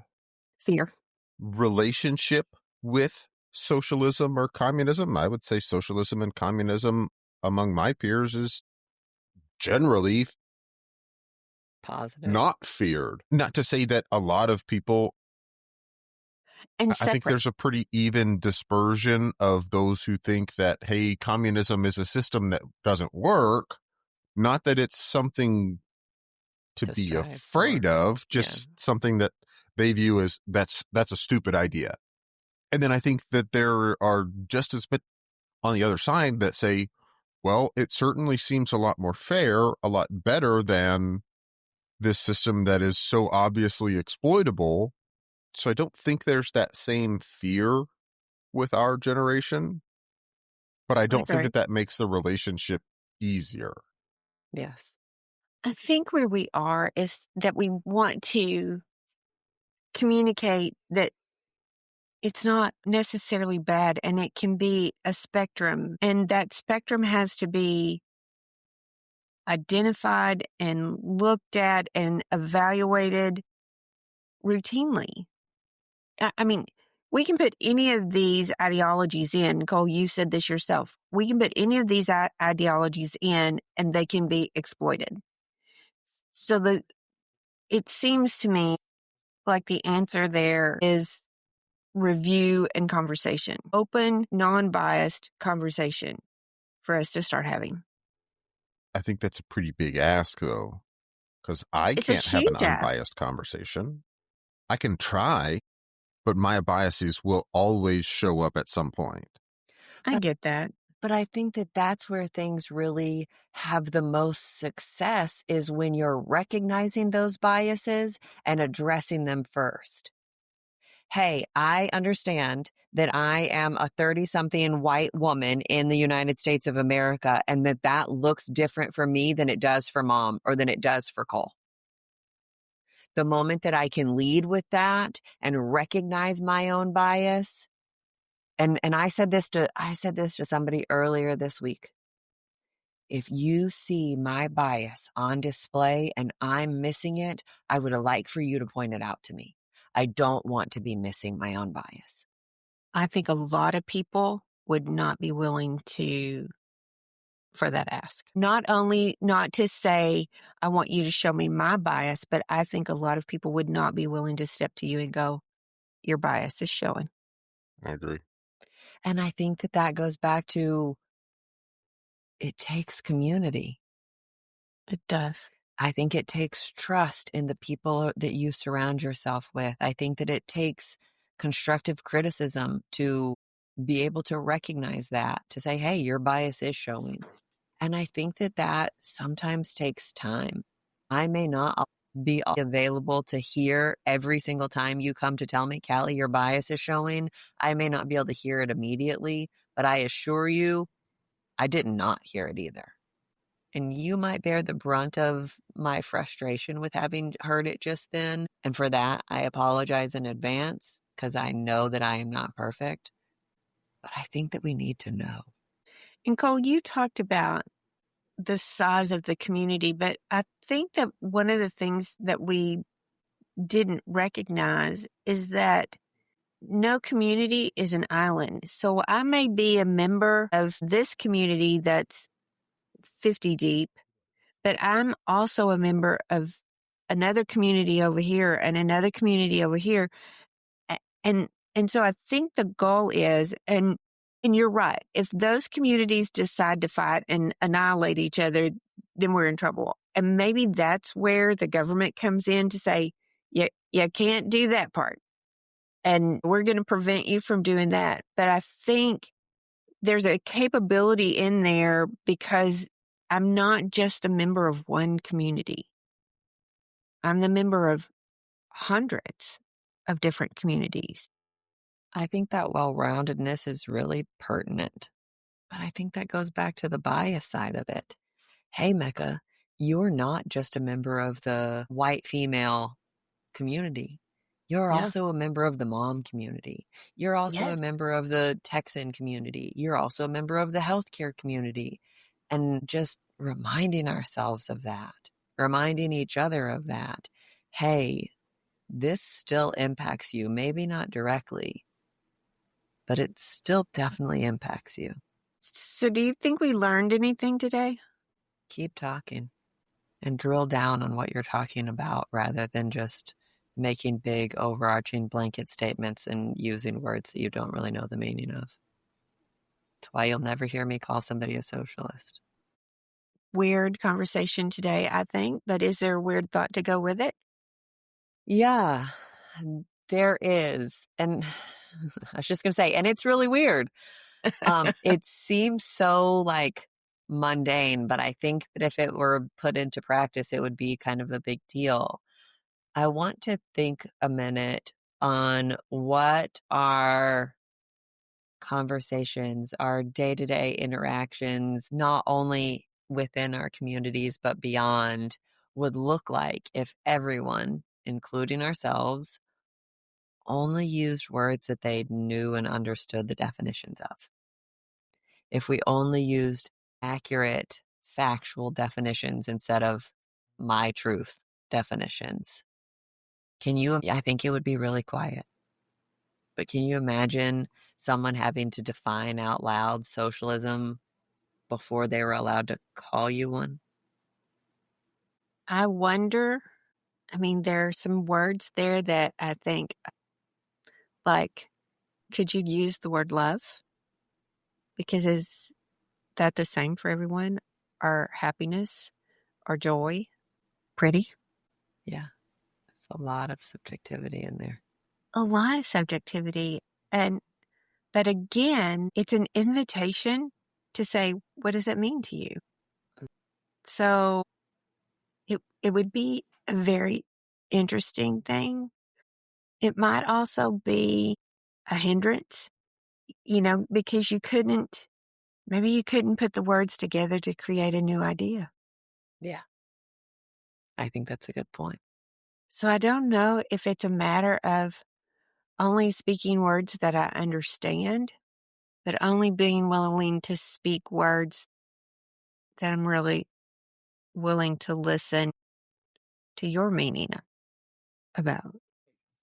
fear relationship with socialism or communism. I would say socialism and communism among my peers is generally positive, not feared. Not to say that a lot of people, and I think there's a pretty even dispersion of those who think that, hey, communism is a system that doesn't work, Not that it's something to be strive afraid for. of, just something that they view as that's a stupid idea. And then I think that there are just as many on the other side that say, well, it certainly seems a lot more fair, a lot better than this system that is so obviously exploitable. So I don't think there's that same fear with our generation, but I don't think agree. that makes the relationship easier. Yes. I think where we are is that we want to communicate that it's not necessarily bad and it can be a spectrum. And that spectrum has to be identified and looked at and evaluated routinely. I mean, we can put any of these ideologies in. Nicole, you said this yourself. We can put any of these ideologies in and they can be exploited. So it seems to me like the answer there is review and conversation. Open, non-biased conversation for us to start having. I think that's a pretty big ask, though, because I It's a can't have an huge ask. unbiased conversation. I can try, but my biases will always show up at some point. I get that. But I think that that's where things really have the most success is when you're recognizing those biases and addressing them first. Hey, I understand that I am a 30-something white woman in the United States of America and that looks different for me than it does for Mom or than it does for Cole. The moment that I can lead with that and recognize my own bias, and I said this to somebody earlier this week. If you see my bias on display and I'm missing it, I would like for you to point it out to me. I don't want to be missing my own bias. I think a lot of people would not be willing for that ask. Not only not to say, I want you to show me my bias, but I think a lot of people would not be willing to step to you and go, your bias is showing. I agree. And I think that goes back to it takes community. It does. I think it takes trust in the people that you surround yourself with. I think that it takes constructive criticism to be able to recognize that, to say, hey, your bias is showing. And I think that sometimes takes time. I may not be available to hear every single time you come to tell me, Callie, your bias is showing. I may not be able to hear it immediately, but I assure you, I did not hear it either. And you might bear the brunt of my frustration with having heard it just then. And for that, I apologize in advance because I know that I am not perfect. But I think that we need to know. And Cole, you talked about the size of the community, but I think that one of the things that we didn't recognize is that no community is an island. So I may be a member of this community that's 50 deep, but I'm also a member of another community over here and another community over here. And so I think the goal is, and you're right, if those communities decide to fight and annihilate each other, then we're in trouble. And maybe that's where the government comes in to say, you can't do that part. And we're going to prevent you from doing that. But I think there's a capability in there because I'm not just the member of one community. I'm the member of hundreds of different communities. I think that well-roundedness is really pertinent. But I think that goes back to the bias side of it. Hey, Mecca, you're not just a member of the white female community. You're also a member of the mom community. You're also a member of the Texan community. You're also a member of the healthcare community. And just reminding ourselves of that, reminding each other of that. Hey, this still impacts you. Maybe not directly, but it still definitely impacts you. So do you think we learned anything today? Keep talking and drill down on what you're talking about rather than just making big overarching blanket statements and using words that you don't really know the meaning of. That's why you'll never hear me call somebody a socialist. weird conversation today, I think, but is there a weird thought to go with it? Yeah, there is. And I was just going to say, and it's really weird. It seems so like mundane, but I think that if it were put into practice, it would be kind of a big deal. I want to think a minute on what our conversations, our day-to-day interactions, not only within our communities, but beyond, would look like if everyone, including ourselves, only used words that they knew and understood the definitions of. If we only used accurate, factual definitions instead of my truth definitions. I think it would be really quiet. But can you imagine someone having to define out loud socialism before they were allowed to call you one? I wonder, there are some words there that I think, like, could you use the word love? Because is that the same for everyone? Or happiness? Or joy? Pretty? Yeah, there's a lot of subjectivity in there. A lot of subjectivity. But again, it's an invitation to say, what does it mean to you? So it would be a very interesting thing. It might also be a hindrance, because maybe you couldn't put the words together to create a new idea. Yeah, I think that's a good point. So I don't know if it's a matter of only speaking words that I understand, but only being willing to speak words that I'm really willing to listen to your meaning about.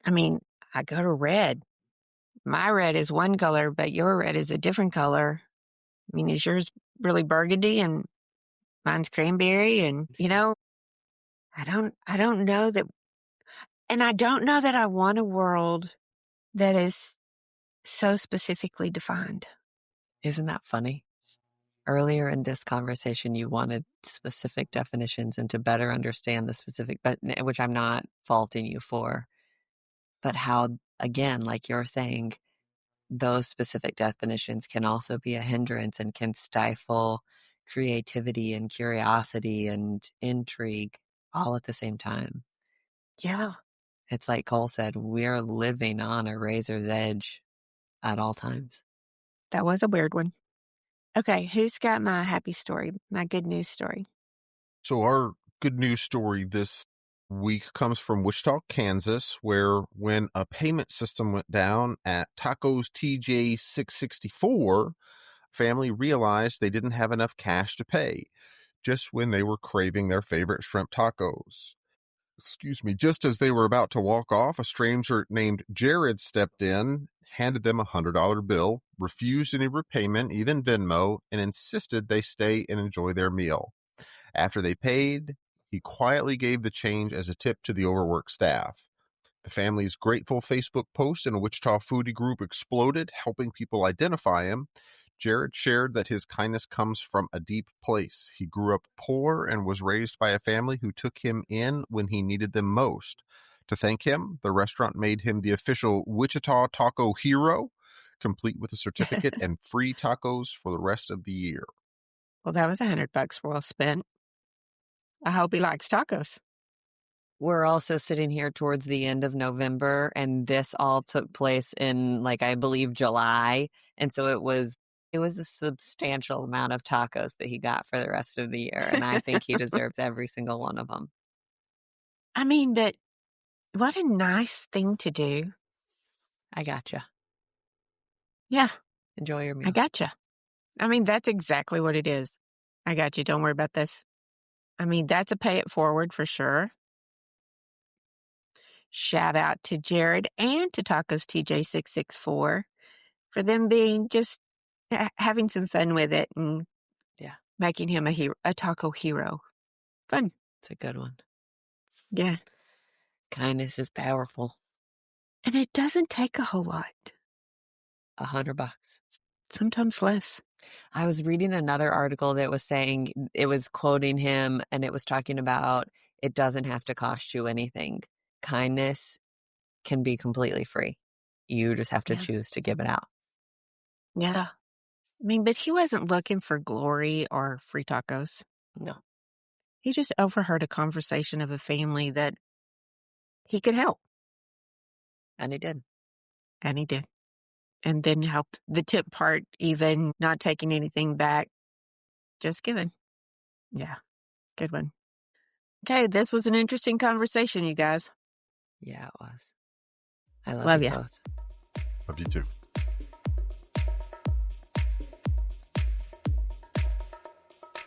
I go to red. My red is one color, but your red is a different color. Is yours really burgundy and mine's cranberry? And, I don't know that. And I don't know that I want a world that is so specifically defined. Isn't that funny? Earlier in this conversation, you wanted specific definitions and to better understand the specific, but which I'm not faulting you for. But how, again, like you're saying, those specific definitions can also be a hindrance and can stifle creativity and curiosity and intrigue all at the same time. Yeah. It's like Cole said, we're living on a razor's edge at all times. That was a weird one. Okay, who's got my happy story, my good news story? So our good news story this week comes from Wichita, Kansas, where when a payment system went down at Tacos TJ 664, family realized they didn't have enough cash to pay just when they were craving their favorite shrimp tacos. Just as they were about to walk off, a stranger named Jared stepped in, handed them a $100 bill, refused any repayment, even Venmo, and insisted they stay and enjoy their meal. After they paid, he quietly gave the change as a tip to the overworked staff. The family's grateful Facebook post in a Wichita foodie group exploded, helping people identify him. Jared shared that his kindness comes from a deep place. He grew up poor and was raised by a family who took him in when he needed them most. To thank him, the restaurant made him the official Wichita Taco Hero, complete with a certificate and free tacos for the rest of the year. Well, that was $100 well spent. I hope he likes tacos. We're also sitting here towards the end of November, and this all took place in, I believe, July. And so it was a substantial amount of tacos that he got for the rest of the year. And I think he deserves every single one of them. But what a nice thing to do. I gotcha. Yeah. Enjoy your meal. I gotcha. That's exactly what it is. I got you. Don't worry about this. That's a pay it forward for sure. Shout out to Jared and to Tacos TJ664 for them being just having some fun with it and making him a taco hero. Fun. It's a good one. Yeah. Kindness is powerful. And it doesn't take a whole lot. $100. sometimes less. I was reading another article that was saying, it was quoting him, and it was talking about it doesn't have to cost you anything. Kindness can be completely free. You just have to choose to give it out. Yeah. I mean, but he wasn't looking for glory or free tacos. No. He just overheard a conversation of a family that he could help. And he did. And he did. And then helped the tip part, even not taking anything back, just giving. Yeah. Good one. Okay. This was an interesting conversation, you guys. Yeah, it was. I love Love you ya. both. Love you too.